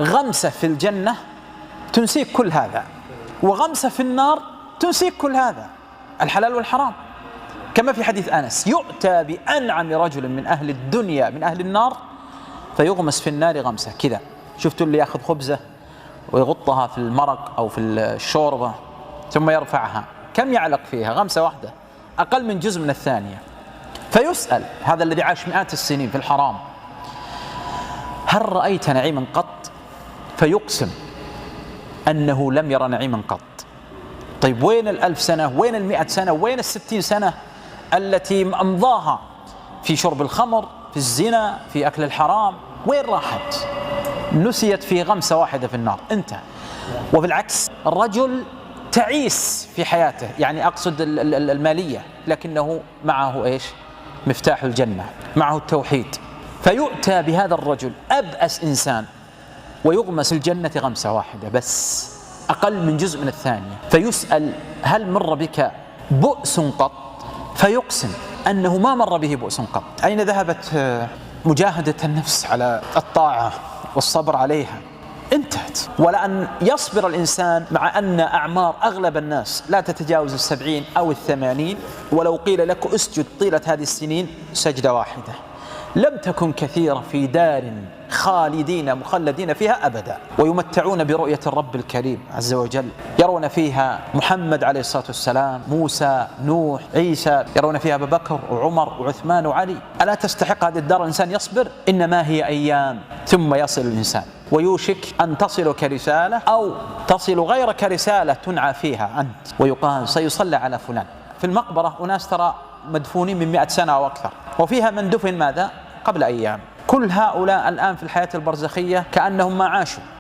غمسة في الجنة تنسيك كل هذا، وغمسة في النار تنسيك كل هذا، الحلال والحرام. كما في حديث أنس: يؤتى بأنعم رجل من أهل الدنيا من أهل النار فيغمس في النار غمسة كذا. شفتوا اللي يأخذ خبزة ويغطها في المرق أو في الشوربة ثم يرفعها، كم يعلق فيها؟ غمسة واحدة، أقل من جزء من الثانية. فيسأل هذا الذي عاش مئات السنين في الحرام: هل رأيت نعيما قط؟ فيقسم أنه لم يرى نعيما قط. طيب وين 1000 سنة؟ وين 100 سنة؟ وين 60 سنة التي أمضاها في شرب الخمر، في الزنا، في أكل الحرام؟ وين راحت؟ نسيت في غمسة واحدة في النار، انتهى. وبالعكس الرجل تعيس في حياته، يعني أقصد المالية، لكنه معه إيش؟ مفتاح الجنة، معه التوحيد. فيؤتى بهذا الرجل أبأس إنسان ويغمس الجنة غمسة واحدة بس، أقل من جزء من الثانية. فيسأل: هل مر بك بؤس قط؟ فيقسم أنه ما مر به بؤس قط. أين ذهبت مجاهدة النفس على الطاعة والصبر عليها؟ انتهت. ولأن يصبر الإنسان مع أن أعمار أغلب الناس لا تتجاوز 70 أو 80، ولو قيل لك اسجد طيلة هذه السنين سجدة واحدة لم تكن كثيرة، في دار خالدين مخلدين فيها أبدا، ويمتعون برؤية الرب الكريم عز وجل، يرون فيها محمد عليه الصلاة والسلام، موسى، نوح، عيسى، يرون فيها أبا بكر وعمر وعثمان وعلي. ألا تستحق هذه الدار الإنسان يصبر؟ إنما هي أيام ثم يصل الإنسان، ويوشك أن تصلك رسالة أو تصل غيرك رسالة تنعى فيها أنت، ويقال سيصلى على فلان. في المقبرة أناس ترى مدفونين من 100 سنة أو أكثر، وفيها من دفن ماذا؟ قبل أيام. كل هؤلاء الآن في الحياة البرزخية كأنهم ما عاشوا.